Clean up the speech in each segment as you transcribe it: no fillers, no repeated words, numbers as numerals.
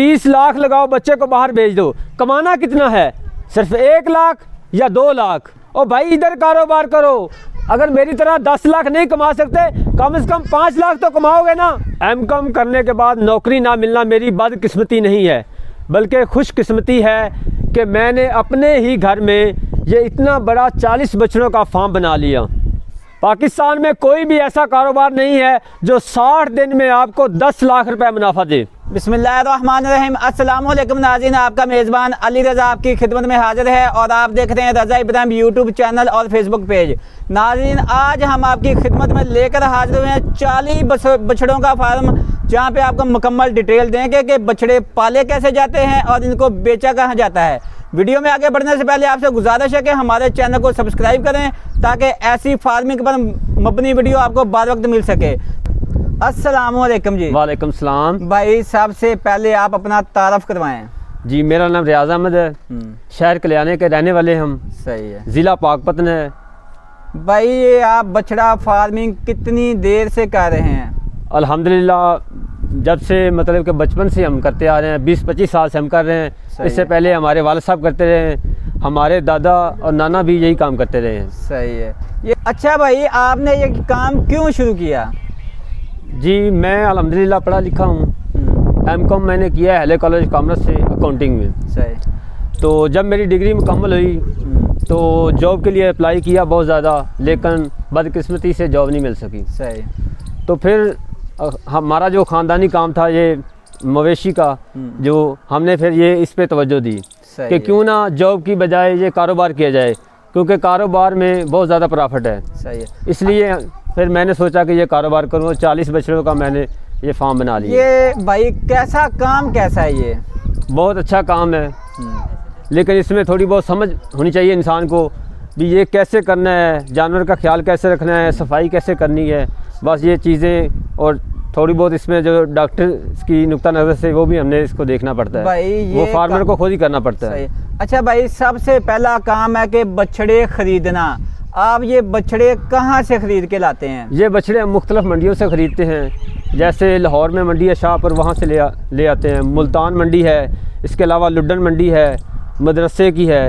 30 लाख लगाओ, बच्चे को बाहर भेज दो, कमाना कितना है? सिर्फ 1 लाख या 2 लाख। और भाई इधर कारोबार करो, अगर मेरी तरह 10 लाख नहीं कमा सकते, कम से कम 5 लाख तो कमाओगे ना। एमकॉम करने के बाद नौकरी ना मिलना मेरी बदकिस्मती नहीं है, बल्कि खुशकिस्मती है कि मैंने अपने ही घर में ये इतना बड़ा 40 बछड़ों का फार्म बना लिया। पाकिस्तान में कोई भी ऐसा कारोबार नहीं है जो 60 दिन में आपको 10 लाख रुपए मुनाफा दे। बिस्मिल्लाहिर्रहमानिर्रहीम। अस्सलाम वालेकुम नाज़रीन, आपका मेज़बान अली रज़ा आपकी खिदमत में हाजिर है और आप देख रहे हैं रज़ा इब्राहिम यूट्यूब चैनल और फेसबुक पेज। नाज़रीन, आज हम आपकी खिदमत में लेकर हाजिर हुए हैं 40 बछड़ों का फार्म, जहां पे आपको मुकम्मल डिटेल देंगे कि बछड़े पाले कैसे जाते हैं और इनको बेचा कहाँ जाता है। वीडियो में आगे बढ़ने से पहले आपसे गुजारिश है कि हमारे चैनल को सब्सक्राइब करें ताकि ऐसी फार्मिंग पर मबनी वीडियो आपको बार वक्त मिल सके। अस्सलाम वालेकुम जी। वालेकुम सलाम। भाई सबसे पहले आप अपना तारफ़ करवाएं। जी, मेरा नाम रियाज अहमद है, शहर कल्याणे के रहने वाले हम। सही है। ज़िला पाकपतन है। भाई ये आप बछड़ा फार्मिंग कितनी देर से कर रहे हैं? अल्हम्दुलिल्लाह, जब से मतलब कि बचपन से हम करते आ रहे हैं, 20-25 साल से हम कर रहे हैं। इससे पहले हमारे वालिद साहब करते रहे, हमारे दादा और नाना भी यही काम करते रहे हैं। सही है। ये अच्छा भाई, आपने ये काम क्यों शुरू किया? जी, मैं अल्हम्दुलिल्लाह पढ़ा लिखा हूँ। एमकॉम मैंने किया है हले कॉलेज कॉमर्स से अकाउंटिंग में। सही। तो जब मेरी डिग्री मुकम्मल हुई तो जॉब के लिए अप्लाई किया बहुत ज़्यादा, लेकिन बदकिस्मती से जॉब नहीं मिल सकी। सही। तो फिर हमारा जो ख़ानदानी काम था ये मवेशी का, जो हमने फिर ये इस पे तवज्जो दी कि क्यों ना जॉब की बजाय ये कारोबार किया जाए, क्योंकि कारोबार में बहुत ज़्यादा प्रॉफिट है। सही है। इसलिए फिर मैंने सोचा कि ये कारोबार करूँ। 40 बछड़ों का मैंने ये फार्म बना लिया। ये भाई कैसा काम कैसा है ये? बहुत अच्छा काम है, लेकिन इसमें थोड़ी बहुत समझ होनी चाहिए इंसान को भी ये कैसे करना है, जानवर का ख्याल कैसे रखना है, सफाई कैसे करनी है, बस ये चीज़ें। और थोड़ी बहुत इसमें जो डॉक्टर की नुक्ता नज़र से वो भी हमने इसको देखना पड़ता है भाई, वो फार्मर को खुद ही करना पड़ता है। अच्छा भाई, सबसे पहला काम है कि बछड़े ख़रीदना। आप ये बछड़े कहाँ से ख़रीद के लाते हैं? ये बछड़े हम मुख्तलिफ मंडियों से ख़रीदते हैं, जैसे लाहौर में मंडी है शाहपुर, वहाँ से ले आते हैं। मुल्तान मंडी है, इसके अलावा लुड्डन मंडी है, मदरसे की है,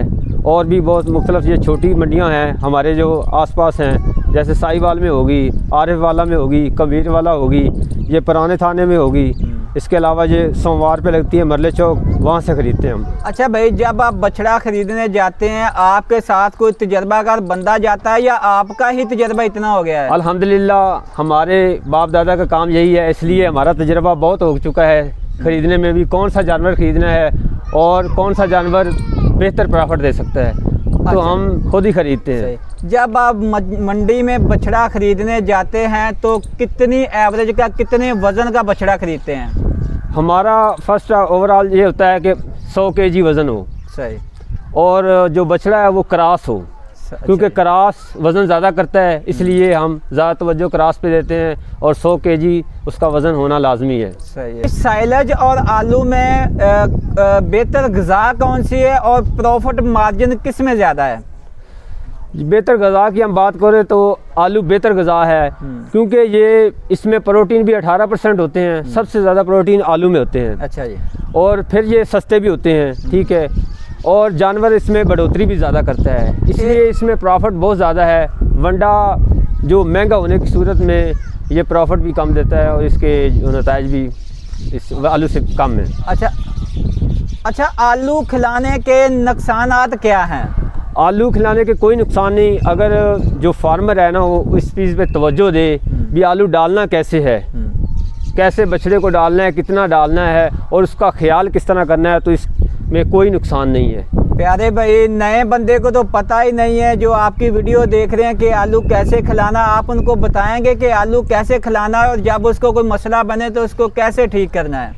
और भी बहुत मुख्तलिफ ये छोटी मंडियाँ हैं हमारे जो आसपास हैं, जैसे साहिवाल में होगी, आरिफ वाला में होगी, कबीर वाला होगी, ये पुराने थाने में होगी। इसके अलावा ये सोमवार पे लगती है मरले चौक, वहाँ से ख़रीदते हैं हम। अच्छा भाई, जब आप बछड़ा ख़रीदने जाते हैं आपके साथ कोई तजर्बाकार बंदा जाता है या आपका ही तजर्बा इतना हो गया है? अल्हम्दुलिल्लाह, हमारे बाप दादा का काम यही है, इसलिए हमारा तजर्बा बहुत हो चुका है ख़रीदने में भी, कौन सा जानवर ख़रीदना है और कौन सा जानवर बेहतर प्रॉफिट दे सकता है। तो हम खुद ही ख़रीदते हैं। जब आप मंडी में बछड़ा ख़रीदने जाते हैं तो कितनी एवरेज का, कितने वज़न का बछड़ा ख़रीदते हैं? हमारा फर्स्ट ओवरऑल ये होता है कि 100 kg वज़न हो। सही। और जो बछड़ा है वो क्रॉस हो, क्योंकि क्रॉस वज़न ज़्यादा करता है, इसलिए हम ज़्यादा तवज्जो क्रॉस पे देते हैं और 100 kg उसका वज़न होना लाजमी है। सही है। साइलेज और आलू में बेहतर ग़िज़ा कौन सी है और प्रॉफिट मार्जिन किस में ज़्यादा है? बेहतर ग़िज़ा की हम बात करें तो आलू बेहतर ग़िज़ा है, क्योंकि ये इसमें प्रोटीन भी 18% होते हैं। सबसे ज़्यादा प्रोटीन आलू में होते हैं। अच्छा जी। और फिर ये सस्ते भी होते हैं, ठीक है, और जानवर इसमें बढ़ोतरी भी ज़्यादा करता है, इसलिए इसमें प्रॉफिट बहुत ज़्यादा है। वंडा जो महंगा होने की सूरत में ये प्रॉफिट भी कम देता है और इसके जो नताइज भी इस आलू से कम है। अच्छा, आलू खिलाने के नुकसानात क्या हैं? आलू खिलाने के कोई नुकसान नहीं, अगर जो फार्मर है ना वो इस चीज़ पे तवज्जो दे भी आलू डालना कैसे है, कैसे बछड़े को डालना है, कितना डालना है और उसका ख्याल किस तरह करना है, तो इसमें कोई नुकसान नहीं है। प्यारे भाई, नए बंदे को तो पता ही नहीं है, जो आपकी वीडियो देख रहे हैं कि आलू कैसे खिलाना, आप उनको बताएंगे कि आलू कैसे खिलाना है और जब उसको कोई मसला बने तो उसको कैसे ठीक करना है।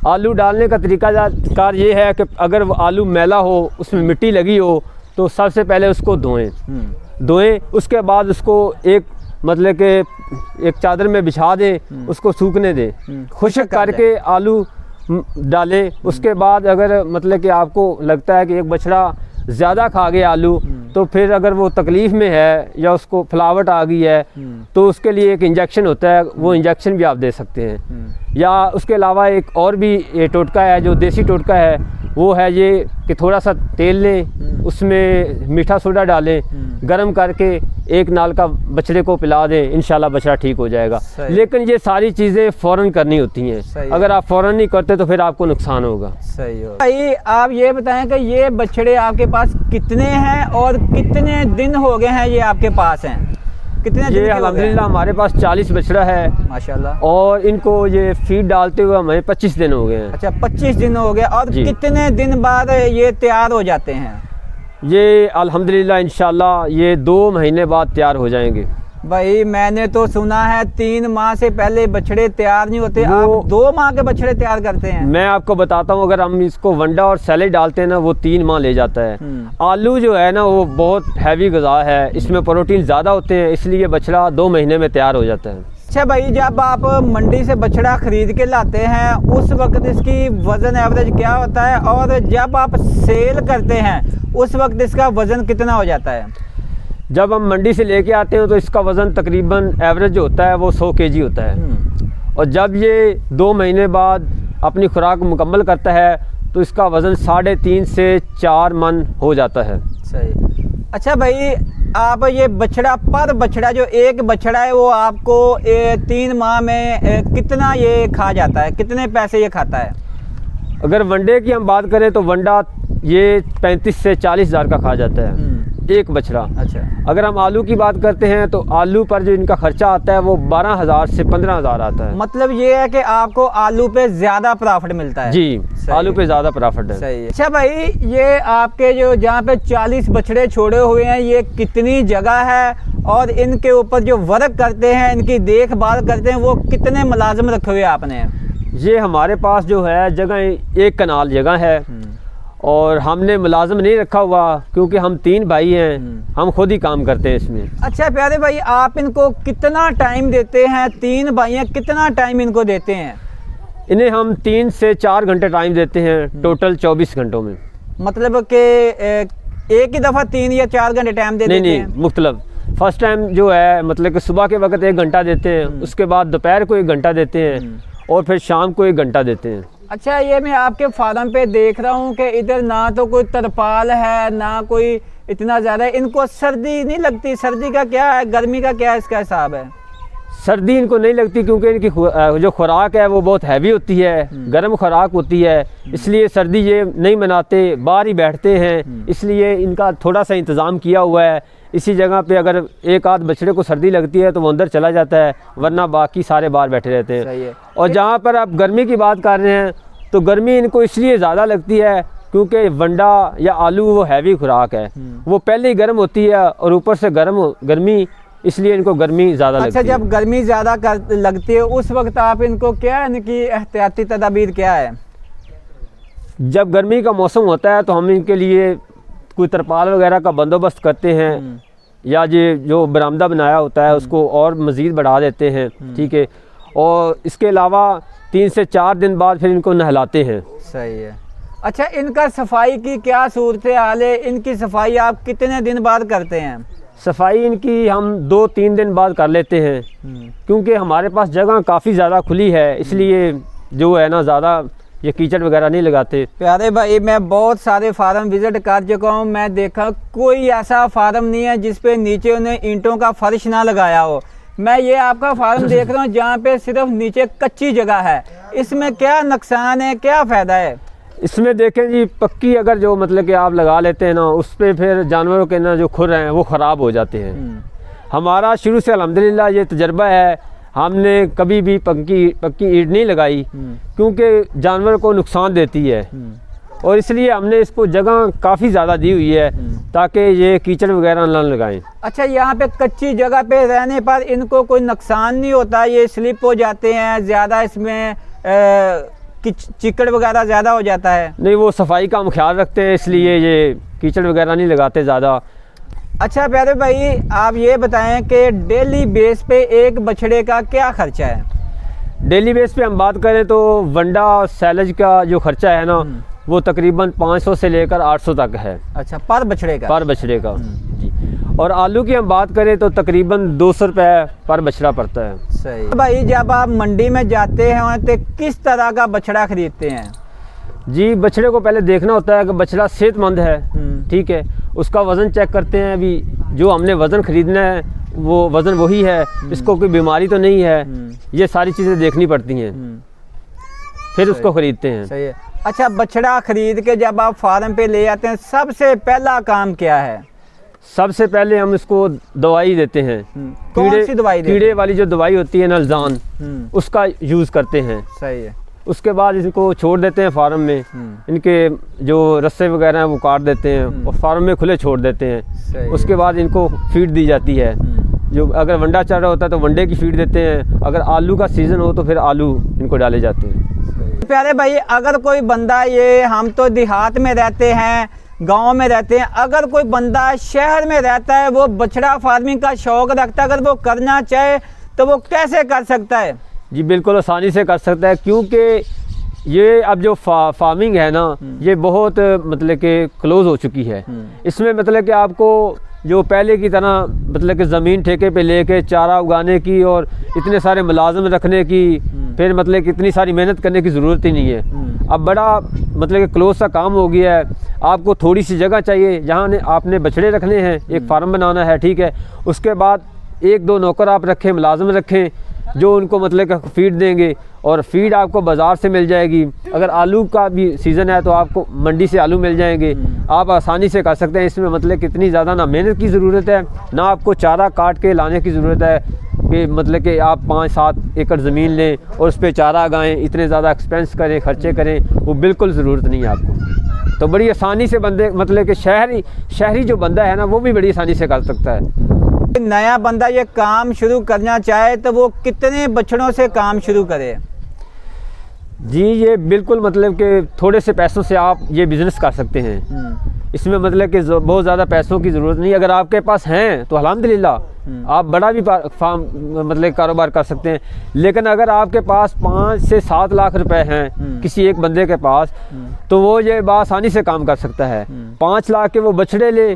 आलू डालने का तरीकाकार ये है कि अगर वो आलू मैला हो, उसमें मिट्टी लगी हो, तो सबसे पहले उसको धोएं। उसके बाद उसको एक मतलब कि एक चादर में बिछा दें, उसको सूखने दें, खुश्क करके आलू डालें। उसके बाद अगर मतलब कि आपको लगता है कि एक बछड़ा ज़्यादा खा गया आलू, तो फिर अगर वो तकलीफ़ में है या उसको फ्लावट आ गई है तो उसके लिए एक इंजेक्शन होता है, वो इंजेक्शन भी आप दे सकते हैं। या उसके अलावा एक और भी ये टोटका है जो देसी टोटका है, वो है ये कि थोड़ा सा तेल लें, उसमें मीठा सोडा डालें, गर्म करके एक नाल का बछड़े को पिला दें, इंशाल्लाह बछड़ा ठीक हो जाएगा। लेकिन ये सारी चीज़ें फ़ौरन करनी होती हैं, अगर आप फ़ौरन नहीं करते तो फिर आपको नुकसान होगा। सही हो भाई। आप ये बताएं कि ये बछड़े आपके पास कितने हैं और कितने दिन हो गए हैं ये आपके पास हैं? कितने दिन? ये अल्हम्दुलिल्लाह हमारे पास 40 बछड़ा है माशाल्लाह, और इनको ये फीड डालते हुए हमें 25 दिन हो गए हैं। अच्छा, 25 दिन हो गए। और कितने दिन बाद ये तैयार हो जाते हैं? ये अल्हम्दुलिल्लाह इंशाल्लाह ये 2 महीने बाद तैयार हो जाएंगे। भाई मैंने तो सुना है 3 माह से पहले बछड़े तैयार नहीं होते, आप 2 माह के बछड़े तैयार करते हैं। मैं आपको बताता हूँ, अगर हम इसको वंडा और सैलेड डालते हैं ना, वो 3 माह ले जाता है। आलू जो है ना वो बहुत हैवी ग़िज़ा है, इसमें प्रोटीन ज़्यादा होते हैं, इसलिए बछड़ा 2 महीने में तैयार हो जाता है। अच्छा भाई, जब आप मंडी से बछड़ा खरीद के लाते हैं उस वक्त इसकी वज़न एवरेज क्या होता है, और जब आप सेल करते हैं उस वक्त इसका वज़न कितना हो जाता है? जब हम मंडी से लेके आते हैं तो इसका वज़न तकरीबन एवरेज जो होता है वो 100 kg होता है, और जब ये 2 महीने बाद अपनी खुराक मुकम्मल करता है तो इसका वज़न 3.5 से 4 मन हो जाता है। सही। अच्छा भाई, आप ये बछड़ा पर बछड़ा जो एक बछड़ा है वो आपको 3 माह में कितना ये खा जाता है, कितने पैसे ये खाता है? अगर वनडे की हम बात करें तो वंडा ये 35 से 40 हज़ार का खा जाता है एक बछड़ा। अच्छा। अगर हम आलू की बात करते हैं तो आलू पर जो इनका खर्चा आता है वो 12,000 से 15,000 आता है। मतलब ये है कि आपको आलू पे ज़्यादा प्रॉफिट मिलता है? जी, आलू पे ज़्यादा प्रॉफिट है। सही है। अच्छा भाई, ये आपके जो जहाँ पे 40 बछड़े छोड़े हुए हैं, ये कितनी जगह है, और इनके ऊपर जो वर्क करते हैं, इनकी देखभाल करते हैं, वो कितने मुलाजिम रखे हुए आपने? ये हमारे पास जो है जगह 1 कनाल जगह है, और हमने मुलाजिम नहीं रखा हुआ क्योंकि हम 3 भाई हैं, हम खुद ही काम करते हैं इसमें। अच्छा प्यारे भाई, आप इनको कितना टाइम देते हैं? 3 भाई हैं, कितना टाइम इनको देते हैं? इन्हें हम 3 से 4 घंटे टाइम देते हैं, टोटल 24 घंटों में। मतलब कि एक ही दफ़ा 3 या 4 घंटे टाइम देते हैं? नहीं, मुख्तलिफ। फर्स्ट टाइम जो है मतलब कि सुबह के वक्त 1 घंटा देते हैं, उसके बाद दोपहर को 1 घंटा देते हैं, और फिर शाम को 1 घंटा देते हैं। अच्छा, ये मैं आपके फार्म पे देख रहा हूँ कि इधर ना तो कोई तरपाल है ना कोई इतना ज़्यादा। इनको सर्दी नहीं लगती? सर्दी का क्या है, गर्मी का क्या है इसका हिसाब है? सर्दी इनको नहीं लगती क्योंकि इनकी जो खुराक है वो बहुत हैवी होती है, गर्म खुराक होती है, इसलिए सर्दी ये नहीं मनाते, बाहर ही बैठते हैं, इसलिए इनका थोड़ा सा इंतज़ाम किया हुआ है। इसी जगह पे अगर एक आध बछड़े को सर्दी लगती है तो वो अंदर चला जाता है, वरना बाकी सारे बाहर बैठे रहते हैं। सही है। और जहाँ पर आप गर्मी की बात कर रहे हैं तो गर्मी इनको इसलिए ज़्यादा लगती है क्योंकि वंडा या आलू वो हैवी खुराक है, वो पहले ही गर्म होती है और ऊपर से गर्मी, इसलिए इनको गर्मी ज़्यादा लगती है। अच्छा, जब गर्मी ज़्यादा लगती है उस वक्त आप इनको क्या इनकी एहतियाती तदाबीर क्या है? जब गर्मी का मौसम होता है तो हम इनके लिए कोई तरपाल वगैरह का बंदोबस्त करते हैं, या ये जो बरामदा बनाया होता है उसको और मज़ीद बढ़ा देते हैं, ठीक है। और इसके अलावा 3 से 4 दिन बाद फिर इनको नहलाते हैं। सही है। अच्छा, इनका सफाई की क्या सूरत हाल है? इनकी सफाई आप कितने दिन बाद करते हैं? सफाई इनकी हम 2-3 दिन बाद कर लेते हैं, क्योंकि हमारे पास जगह काफ़ी ज़्यादा खुली है, इसलिए जो है ना ज़्यादा ये कीचड़ वगैरह नहीं लगाते। प्यारे भाई, मैं बहुत सारे फार्म विज़िट कर चुका हूँ, मैं देखा कोई ऐसा फार्म नहीं है जिस पे नीचे उन्हें ईंटों का फर्श ना लगाया हो। मैं ये आपका फार्म देख रहा हूँ जहाँ पे सिर्फ नीचे कच्ची जगह है, इसमें क्या नुकसान है, क्या फ़ायदा है? इसमें देखें जी, पक्की अगर जो मतलब कि आप लगा लेते हैं ना, उस पर फिर जानवरों के ना जो खुर हैं वो ख़राब हो जाते हैं। हमारा शुरू से अल्हम्दुलिल्लाह ये तजर्बा है, हमने कभी भी पक्की ईंट नहीं लगाई क्योंकि जानवर को नुकसान देती है, और इसलिए हमने इसको जगह काफ़ी ज़्यादा दी हुई है ताकि ये कीचड़ वगैरह ना लगाएं। अच्छा, यहाँ पे कच्ची जगह पे रहने पर इनको कोई नुकसान नहीं होता? ये स्लिप हो जाते हैं ज़्यादा, इसमें चिकड़ वगैरह ज़्यादा हो जाता है? नहीं, वो सफाई का हम ख्याल रखते हैं, इसलिए ये कीचड़ वगैरह नहीं लगाते ज़्यादा। अच्छा प्यारे भाई, आप ये बताएं कि डेली बेस पे एक बछड़े का क्या खर्चा है? डेली बेस पे हम बात करें तो वंडा और सैलज का जो खर्चा है ना वो तकरीबन 500 से लेकर 800 तक है। अच्छा, पर बछड़े का? पर बछड़े का जी। और आलू की हम बात करें तो तकरीबन 200 रुपये पर बछड़ा पड़ता है। सही भाई, जब आप मंडी में जाते हैं तो किस तरह का बछड़ा खरीदते हैं? जी, बछड़े को पहले देखना होता है कि बछड़ा सेहतमंद है, ठीक है। उसका वज़न चेक करते हैं, अभी जो हमने वज़न ख़रीदना है वो वज़न वही है, इसको कोई बीमारी तो नहीं है, ये सारी चीज़ें देखनी पड़ती हैं, फिर उसको ख़रीदते हैं। सही है। अच्छा, बछड़ा ख़रीद के जब आप फार्म पे ले आते हैं, सबसे पहला काम क्या है? सबसे पहले हम इसको दवाई देते हैं। कौन सी दवाई देते हैं? कीड़े वाली जो दवाई होती है नलजान, उसका यूज़ करते हैं। सही है। उसके बाद इनको छोड़ देते हैं फार्म में, इनके जो रस्से वगैरह हैं वो काट देते हैं और फार्म में खुले छोड़ देते हैं। उसके बाद इनको फीड दी जाती है, जो अगर वंडा चल रहा होता है तो वंडे की फीड देते हैं, अगर आलू का सीज़न हो तो फिर आलू इनको डाले जाते हैं। प्यारे भाई, अगर कोई बंदा, ये हम तो देहात में रहते हैं, गांव में रहते हैं, अगर कोई बंदा शहर में रहता है, वो बछड़ा फार्मिंग का शौक़ रखता है, अगर वो करना चाहे तो वो कैसे कर सकता है? जी बिल्कुल आसानी से कर सकता है, क्योंकि ये अब जो फार्मिंग है ना, ये बहुत मतलब कि क्लोज़ हो चुकी है। इसमें मतलब कि आपको जो पहले की तरह मतलब कि ज़मीन ठेके पे लेके चारा उगाने की और इतने सारे मुलाजिम रखने की, फिर मतलब कि इतनी सारी मेहनत करने की ज़रूरत ही नहीं है। अब बड़ा मतलब कि क्लोज सा काम हो गया है। आपको थोड़ी सी जगह चाहिए जहाँ आपने बछड़े रखने हैं, एक फार्म बनाना है, ठीक है। उसके बाद 1-2 नौकर आप रखें, मुलाजिम रखें, जो उनको मतलब कि फ़ीड देंगे, और फ़ीड आपको बाज़ार से मिल जाएगी। अगर आलू का भी सीज़न है तो आपको मंडी से आलू मिल जाएंगे, आप आसानी से कर सकते हैं। इसमें मतलब कितनी ज़्यादा ना मेहनत की ज़रूरत है, ना आपको चारा काट के लाने की ज़रूरत है कि मतलब कि आप 5-7 एकड़ ज़मीन लें और उस पर चारा उगाएँ, इतने ज़्यादा एक्सपेंस करें, ख़र्चे करें, वो बिल्कुल ज़रूरत नहीं है आपको। तो बड़ी आसानी से बंदे मतलब कि शहरी जो बंदा है ना, वो भी बड़ी आसानी से कर सकता है। नया बंदा ये काम शुरू करना चाहे तो वो कितने बछड़ों से काम शुरू करे? जी, ये बिल्कुल मतलब कि थोड़े से पैसों से आप ये बिज़नेस कर सकते हैं। इसमें मतलब कि बहुत ज़्यादा पैसों की ज़रूरत नहीं। अगर आपके पास हैं तो अल्हम्दुलिल्लाह आप बड़ा भी फार्म मतलब कारोबार कर सकते हैं। लेकिन अगर आपके पास 5 से 7 लाख रुपए हैं किसी एक बंदे के पास, तो वो ये आसानी से काम कर सकता है। 5 लाख के वो बछड़े ले,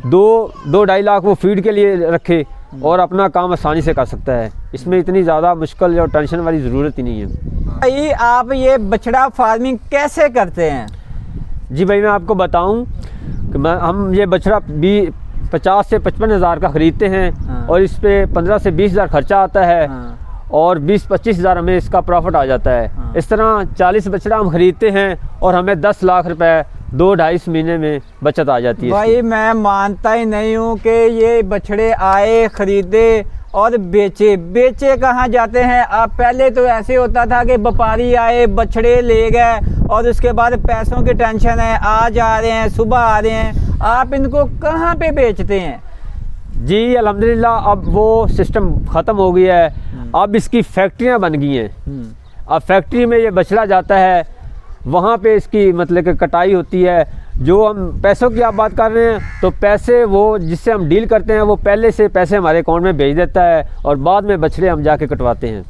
2-2.5 लाख वो फीड के लिए रखे और अपना काम आसानी से कर सकता है। इसमें इतनी ज़्यादा मुश्किल और टेंशन वाली ज़रूरत ही नहीं है। भाई, आप ये बछड़ा फार्मिंग कैसे करते हैं? जी भाई, मैं आपको बताऊं कि हम ये बछड़ा 50 से 55 हज़ार का ख़रीदते हैं और इस पे 15 से 20 हज़ार खर्चा आता है और 20-25 हज़ार हमें इसका प्रॉफिट आ जाता है। इस तरह 40 बछड़ा हम ख़रीदते हैं और हमें 10 लाख रुपए 2-2.5 महीने में बचत आ जाती है। भाई, मैं मानता ही नहीं हूँ कि ये बछड़े आए, ख़रीदे और बेचे कहाँ जाते हैं? आप पहले तो ऐसे होता था कि व्यापारी आए, बछड़े ले गए और उसके बाद पैसों की टेंशन है, आज आ रहे हैं, सुबह आ रहे हैं, आप इनको कहाँ पे बेचते हैं? जी अल्हम्दुलिल्लाह, अब वो सिस्टम ख़त्म हो गया है। अब इसकी फैक्ट्रियाँ बन गई हैं। अब फैक्ट्री में ये बछड़ा जाता है, वहाँ पे इसकी मतलब कि कटाई होती है। जो हम पैसों की आप बात कर रहे हैं, तो पैसे वो जिससे हम डील करते हैं वो पहले से पैसे हमारे अकाउंट में भेज देता है और बाद में बछड़े हम जाके कटवाते हैं।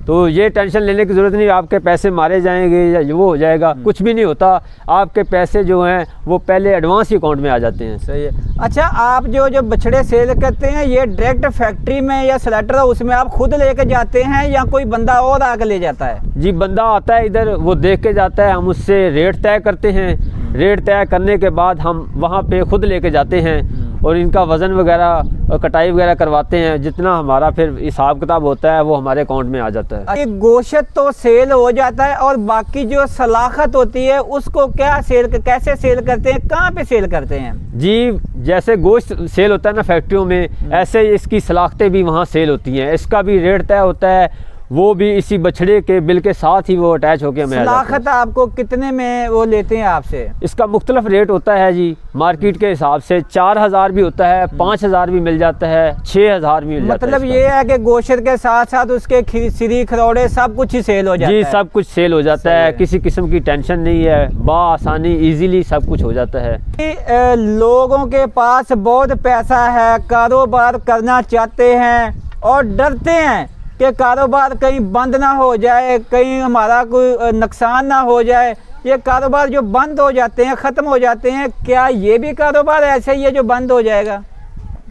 तो ये टेंशन लेने की ज़रूरत नहीं, आपके पैसे मारे जाएंगे या वो हो जाएगा, कुछ भी नहीं होता। आपके पैसे जो हैं वो पहले एडवांस ही अकाउंट में आ जाते हैं। सही है। अच्छा, आप जो बछड़े सेल करते हैं, ये डायरेक्ट फैक्ट्री में या स्लैटर उसमें आप खुद लेके जाते हैं या कोई बंदा और आके ले जाता है? जी, बंदा आता है इधर, वो देख के जाता है, हम उससे रेट तय करते हैं। रेट तय करने के बाद हम वहाँ पे खुद लेके जाते हैं और इनका वज़न वगैरह और कटाई वगैरह करवाते हैं। जितना हमारा फिर हिसाब किताब होता है वो हमारे अकाउंट में आ जाता है। ये गोश्त तो सेल हो जाता है और बाकी जो सलाखत होती है उसको कैसे सेल करते हैं, कहाँ पे सेल करते हैं? जी, जैसे गोश्त सेल होता है ना फैक्ट्रियों में, ऐसे इसकी सलाखतें भी वहाँ सेल होती हैं। इसका भी रेट तय होता है, वो भी इसी बछड़े के बिल के साथ ही वो अटैच होकर हमें सलाखत आपको कितने में वो लेते हैं आपसे? इसका मुख्तलिफ रेट होता है जी, मार्केट के हिसाब से 4,000 भी होता है, 5,000 भी मिल जाता है, 6,000 भी मिल जाता है। मतलब ये है कि गोश्त के साथ साथ उसके सिरी खरौड़े सब कुछ ही सेल हो जाता है? जी, सब कुछ सेल हो जाता है, किसी किस्म की टेंशन नहीं है, आसानी इजीली सब कुछ हो जाता है। लोगों के पास बहुत पैसा है, कारोबार करना चाहते हैं और डरते हैं कि कारोबार कहीं बंद ना हो जाए, कहीं हमारा कोई नुकसान ना हो जाए, ये कारोबार जो बंद हो जाते हैं, ख़त्म हो जाते हैं, क्या ये भी कारोबार ऐसे ही है जो बंद हो जाएगा?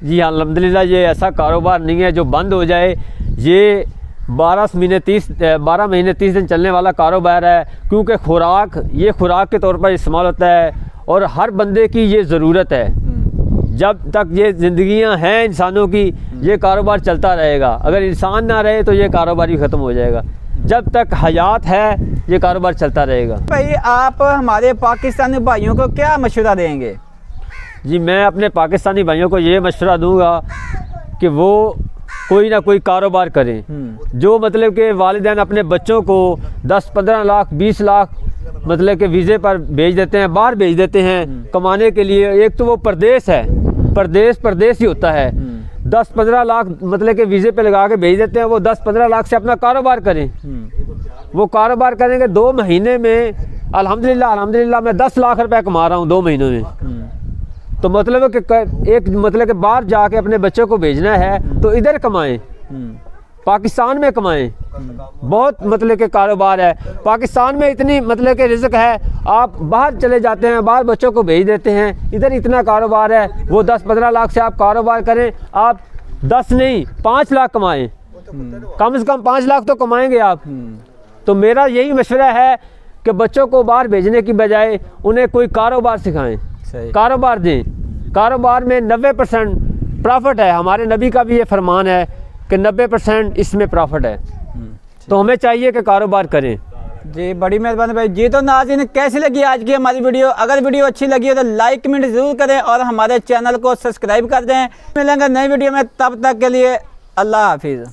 जी हाँ, अल्हम्दुलिल्लाह ये ऐसा कारोबार नहीं है जो बंद हो जाए। ये 12 महीने 30 दिन चलने वाला कारोबार है, क्योंकि खुराक के तौर पर इस्तेमाल होता है और हर बंदे की ये ज़रूरत है। जब तक ये ज़िंदगियां हैं इंसानों की, ये कारोबार चलता रहेगा। अगर इंसान ना रहे तो ये कारोबार ही ख़त्म हो जाएगा। जब तक हयात है ये कारोबार चलता रहेगा। भाई आप हमारे पाकिस्तानी भाइयों को क्या मशवरा देंगे? जी मैं अपने पाकिस्तानी भाइयों को ये मशवरा दूंगा कि वो कोई ना कोई कारोबार करें। जो मतलब कि वालिदैन अपने बच्चों को 10-15 लाख 20 लाख मतलब कि वीज़े पर भेज देते हैं, बाहर भेज देते हैं कमाने के लिए। एक तो वो परदेश है, परदेश ही होता है। 10-15 लाख मतलब कि वीज़े पे लगा के भेज देते हैं। वो 10-15 लाख से अपना कारोबार करें। वो कारोबार करेंगे 2 महीने में अल्हम्दुलिल्लाह मैं 10 लाख रुपए कमा रहा हूँ 2 महीनों में। तो मतलब है कि एक मतलब कि बाहर जाके अपने बच्चों को भेजना है तो इधर कमाएं, पाकिस्तान में कमाएं। बहुत मतलब के कारोबार है पाकिस्तान में, इतनी मतलब के रिज़्क है। आप बाहर चले जाते हैं, बाहर बच्चों को भेज देते हैं, इधर इतना कारोबार है। वो 10-15 लाख से आप कारोबार करें, आप 10 नहीं 5 लाख कमाएं, कम से कम 5 लाख तो कमाएंगे आप। तो मेरा यही मशवरा है कि बच्चों को बाहर भेजने की बजाय उन्हें कोई कारोबार सिखाएं, कारोबार दें। कारोबार में 90% प्रॉफिट है। हमारे नबी का भी ये फरमान है कि 90% इसमें प्रॉफिट है। तो हमें चाहिए कि कारोबार करें। जी बड़ी मेहरबानी भाई जी। तो नाज़रीन कैसी लगी आज की हमारी वीडियो? अगर वीडियो अच्छी लगी हो तो लाइक कमेंट ज़रूर करें और हमारे चैनल को सब्सक्राइब कर दें। मिलेंगे नई वीडियो में, तब तक के लिए अल्लाह हाफिज़।